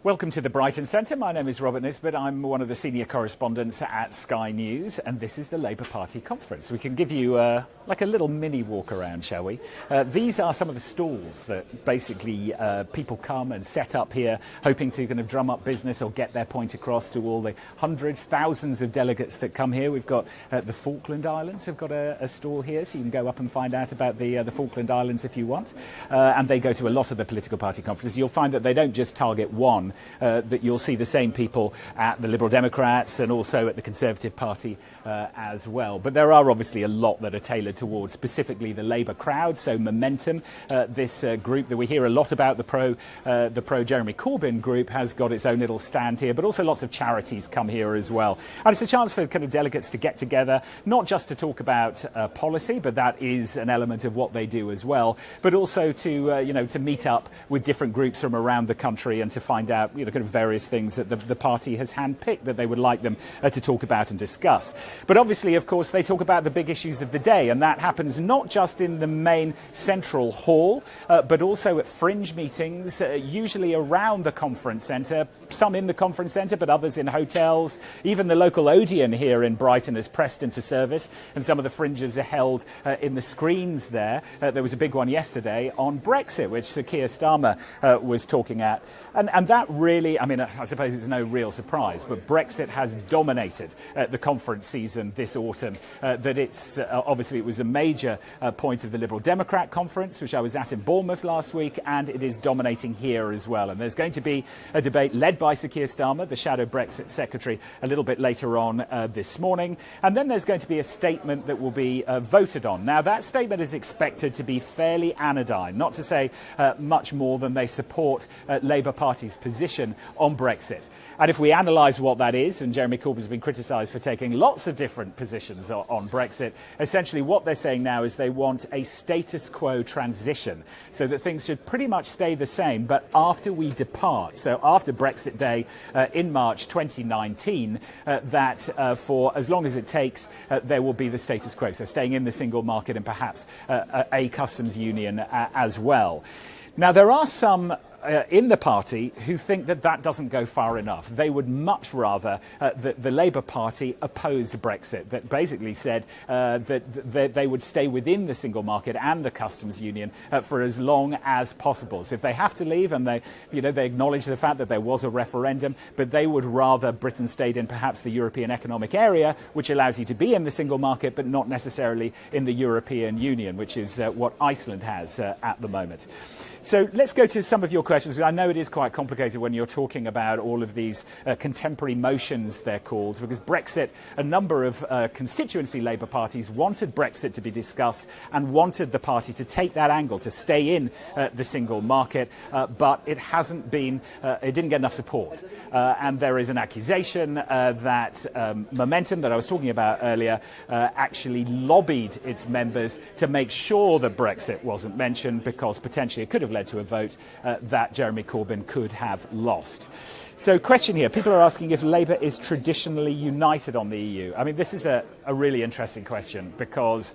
Welcome to the Brighton Centre. My name is Robert Nisbet. I'm one of the senior correspondents at Sky News, and this is the Labour Party conference. We can give you like a little mini walk around, shall we? These are some of the stalls that basically people come and set up here, hoping to kind of drum up business or get their point across to all the hundreds, thousands of delegates that come here. We've got the Falkland Islands have got a stall here, so you can go up and find out about the Falkland Islands if you want. And they go to a lot of the political party conferences. You'll find that they don't just target one. That you'll see the same people at the Liberal Democrats and also at the Conservative Party as well. But there are obviously a lot that are tailored towards specifically the Labour crowd. So Momentum, this group that we hear a lot about, the pro Jeremy Corbyn group, has got its own little stand here. But also lots of charities come here as well. And it's a chance for kind of delegates to get together, not just to talk about policy, but that is an element of what they do as well. But also to to meet up with different groups from around the country and to find out kind of various things that the party has handpicked that they would like them to talk about and discuss. But obviously, of course, they talk about the big issues of the day, and that happens not just in the main central hall, but also at fringe meetings, usually around the conference centre, some in the conference centre, but others in hotels. Even the local Odeon here in Brighton has pressed into service, and some of the fringes are held in the screens there. There was a big one yesterday on Brexit, which Sir Keir Starmer was talking at, and that really, I suppose it's no real surprise, but Brexit has dominated the conference season this autumn. That it's obviously it was a major point of the Liberal Democrat conference, which I was at in Bournemouth last week, and it is dominating here as well. And there's going to be a debate led by Sir Keir Starmer, the shadow Brexit secretary, a little bit later on this morning. And then there's going to be a statement that will be voted on. Now, that statement is expected to be fairly anodyne, not to say much more than they support Labour Party's position on Brexit. And if we analyse what that is, and Jeremy Corbyn has been criticised for taking lots of different positions on Brexit, essentially what they're saying now is they want a status quo transition, so that things should pretty much stay the same, but after we depart, so after Brexit Day in March 2019, that for as long as it takes, there will be the status quo, so staying in the single market and perhaps a customs union as well. Now, there are some in the party who think that that doesn't go far enough. They would much rather that the Labour Party opposed Brexit, that basically said that they would stay within the single market and the customs union for as long as possible. So if they have to leave, and they acknowledge the fact that there was a referendum, but they would rather Britain stayed in perhaps the European Economic Area, which allows you to be in the single market, but not necessarily in the European Union, which is what Iceland has at the moment. So let's go to some of your questions. I know it is quite complicated when you're talking about all of these contemporary motions, they're called, because Brexit, a number of constituency Labour parties wanted Brexit to be discussed and wanted the party to take that angle, to stay in the single market, but it hasn't been, it didn't get enough support. And there is an accusation that Momentum, that I was talking about earlier, actually lobbied its members to make sure that Brexit wasn't mentioned, because potentially it could have led to a vote that Jeremy Corbyn could have lost. So, question here. People are asking if Labour is traditionally united on the EU. I mean, this is a really interesting question, because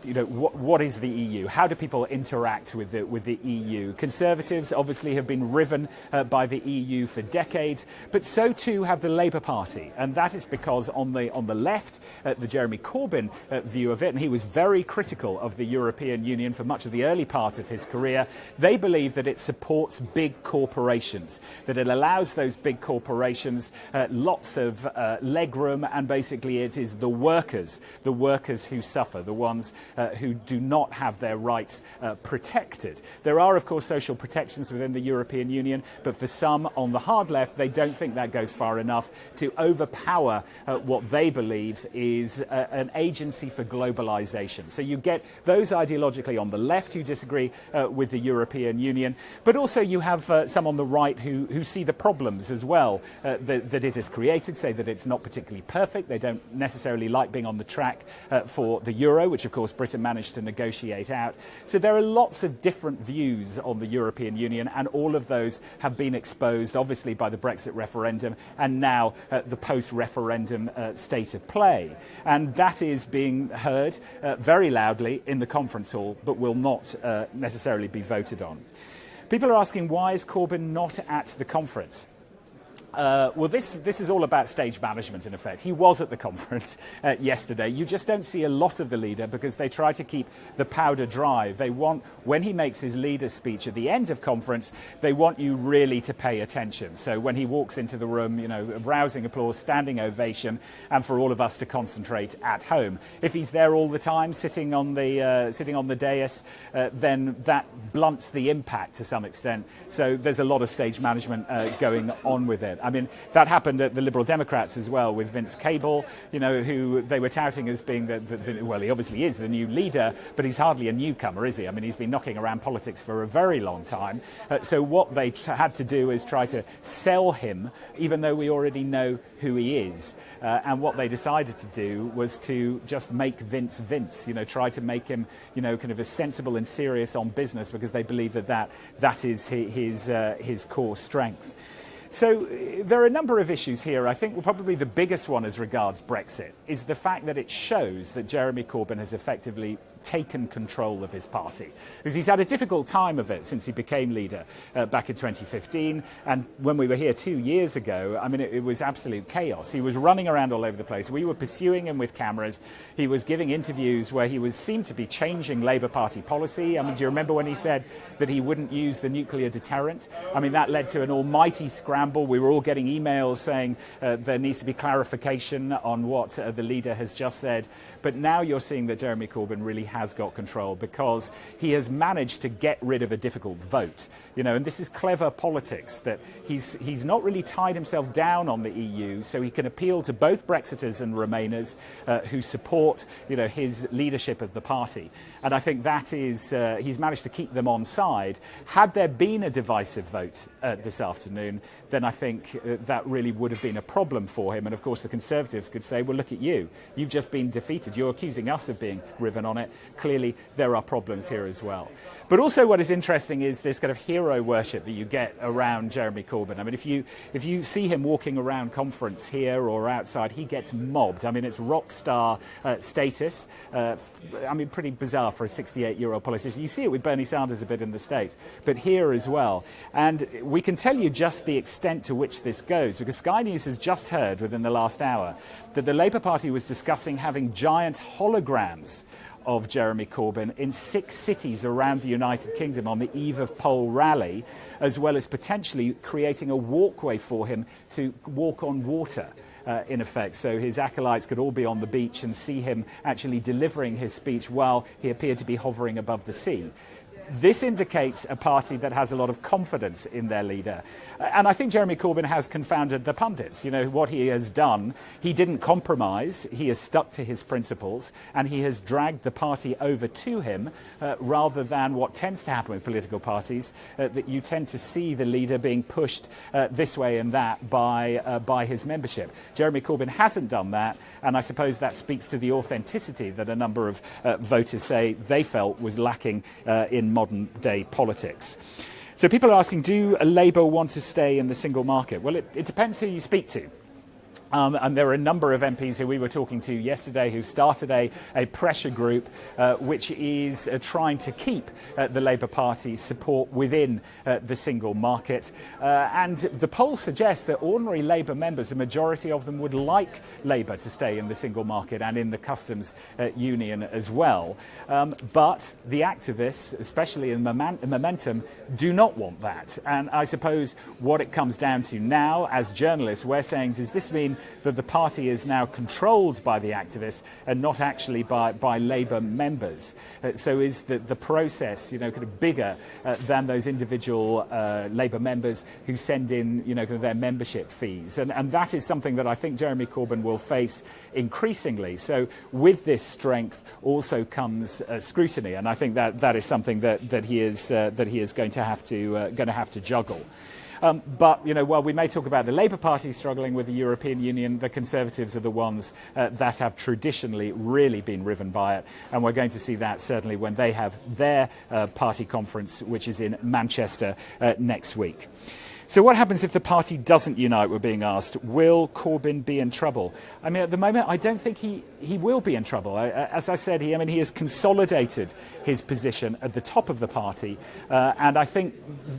what is the EU? How do people interact with the EU? Conservatives obviously have been riven by the EU for decades, but so too have the Labour Party, and that is because on the left, the Jeremy Corbyn view of it, and he was very critical of the European Union for much of the early part of his career. They believe that it supports big corporations, that it allows those big corporations lots of legroom, and basically it is the workers who suffer, the ones who do not have their rights protected. There are, of course, social protections within the European Union, but for some on the hard left, they don't think that goes far enough to overpower what they believe is an agency for globalisation. So you get those ideologically on the left who disagree with the European Union, but also you have some on the right who see the problems as well that it has created, say that it's not particularly perfect. They don't necessarily like being on the track for the euro, which of course Britain managed to negotiate out. So there are lots of different views on the European Union, and all of those have been exposed, obviously, by the Brexit referendum and now the post-referendum state of play. And that is being heard very loudly in the conference hall, but will not necessarily be voted on. People are asking, why is Corbyn not at the conference? Well, this is all about stage management, in effect. He was at the conference yesterday. You just don't see a lot of the leader because they try to keep the powder dry. They want, when he makes his leader speech at the end of conference, they want you really to pay attention. So when he walks into the room, you know, rousing applause, standing ovation, and for all of us to concentrate at home. If he's there all the time, sitting on the dais, then that blunts the impact to some extent. So there's a lot of stage management going on with it. I mean, that happened at the Liberal Democrats as well with Vince Cable, you know, who they were touting as being well, he obviously is the new leader, but he's hardly a newcomer, is he? I mean, he's been knocking around politics for a very long time. So what they had to do is try to sell him, even though we already know who he is. And what they decided to do was to just make Vince Vince, you know, try to make him, you know, kind of as sensible and serious on business, because they believe that is his core strength. So there are a number of issues here. I think probably the biggest one as regards Brexit is the fact that it shows that Jeremy Corbyn has effectively taken control of his party, because he's had a difficult time of it since he became leader back in 2015, and when we were here 2 years ago, I mean, it was absolute chaos. He was running around all over the place. We were pursuing him with cameras. He was giving interviews where he seemed to be changing Labour Party policy. I mean, do you remember when he said that he wouldn't use the nuclear deterrent? I mean, that led to an almighty scramble. We were all getting emails saying there needs to be clarification on what the leader has just said. But now you're seeing that Jeremy Corbyn really has got control, because he has managed to get rid of a difficult vote. You know, and this is clever politics, that he's not really tied himself down on the EU, so he can appeal to both Brexiters and Remainers who support, you know, his leadership of the party. And I think that is, he's managed to keep them on side. Had there been a divisive vote this afternoon, then I think that really would have been a problem for him. And of course the Conservatives could say, well, look at you. You've just been defeated. You're accusing us of being riven on it. Clearly there are problems here as well. But also what is interesting is this kind of hero worship that you get around Jeremy Corbyn. I mean, if you see him walking around conference here or outside, he gets mobbed. I mean, it's rock star status. I mean, pretty bizarre for a 68-year-old politician. You see it with Bernie Sanders a bit in the States, but here as well. And we can tell you just the extent to which this goes, because Sky News has just heard within the last hour that the Labour Party was discussing having giant holograms of Jeremy Corbyn in 6 cities around the United Kingdom on the eve of Poll rally, as well as potentially creating a walkway for him to walk on water. In effect, so his acolytes could all be on the beach and see him actually delivering his speech while he appeared to be hovering above the sea. This indicates a party that has a lot of confidence in their leader. And I think Jeremy Corbyn has confounded the pundits. You know, what he has done, he didn't compromise, he has stuck to his principles, and he has dragged the party over to him, rather than what tends to happen with political parties, that you tend to see the leader being pushed this way and that by his membership. Jeremy Corbyn hasn't done that, and I suppose that speaks to the authenticity that a number of voters say they felt was lacking in modern day politics. So people are asking, do Labour want to stay in the single market? Well, it depends who you speak to. And there are a number of MPs who we were talking to yesterday who started a pressure group which is trying to keep the Labour Party's support within the single market. And the polls suggest that ordinary Labour members, the majority of them, would like Labour to stay in the single market and in the customs union as well. But the activists, especially in Momentum, do not want that. And I suppose what it comes down to now, as journalists, we're saying, does this mean that the party is now controlled by the activists and not actually by Labour members? So is the process, you know, kind of bigger than those individual Labour members who send in, you know, kind of their membership fees? And that is something that I think Jeremy Corbyn will face increasingly. So with this strength also comes scrutiny, and I think that is something that he is going to have to juggle. But, you know, while we may talk about the Labour Party struggling with the European Union, the Conservatives are the ones that have traditionally really been riven by it. And we're going to see that certainly when they have their party conference, which is in Manchester next week. So what happens if the party doesn't unite, we're being asked? Will Corbyn be in trouble? I mean, at the moment, I don't think he will be in trouble. As I said, he has consolidated his position at the top of the party, and I think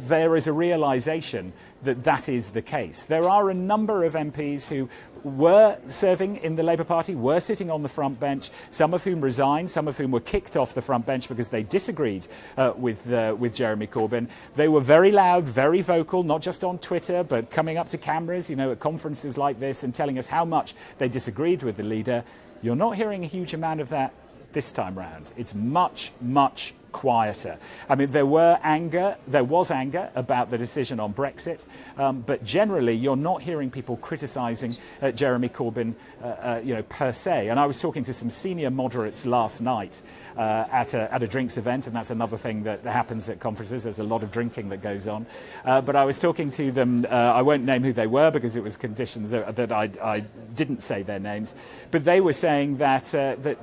there is a realisation that that is the case. There are a number of MPs who were serving in the Labour Party, were sitting on the front bench, some of whom resigned, some of whom were kicked off the front bench because they disagreed with Jeremy Corbyn. They were very loud, very vocal, not just on Twitter, but coming up to cameras, at conferences like this and telling us how much they disagreed with the leader. You're not hearing a huge amount of that this time round. It's much, much quieter. I mean, there was anger about the decision on Brexit, but generally you're not hearing people criticising Jeremy Corbyn, per se. And I was talking to some senior moderates last night at a drinks event, and that's another thing that happens at conferences. There's a lot of drinking that goes on. But I was talking to them. I won't name who they were because it was conditions that I didn't say their names. But they were saying that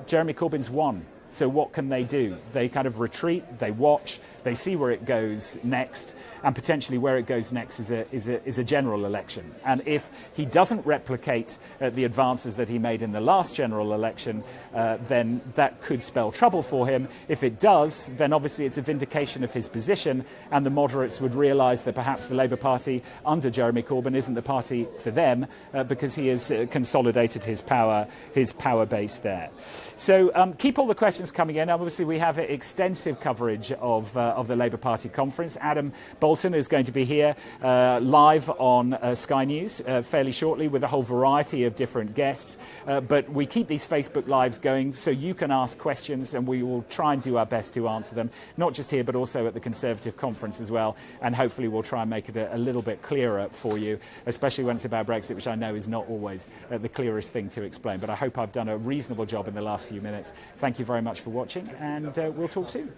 Jeremy Corbyn's won. So what can they do? They kind of retreat, they watch, they see where it goes next, and potentially where it goes next is a general election. And if he doesn't replicate the advances that he made in the last general election, then that could spell trouble for him. If it does, then obviously it's a vindication of his position, and the moderates would realise that perhaps the Labour Party under Jeremy Corbyn isn't the party for them because he has consolidated his power base there. So keep all the questions coming in. Obviously, we have extensive coverage of the Labour Party conference. Adam Bolton is going to be here live on Sky News fairly shortly with a whole variety of different guests. But we keep these Facebook Lives going so you can ask questions, and we will try and do our best to answer them, not just here but also at the Conservative conference as well. And hopefully we'll try and make it a little bit clearer for you, especially when it's about Brexit, which I know is not always the clearest thing to explain. But I hope I've done a reasonable job in the last few minutes. Thank you very much for watching, and we'll talk soon.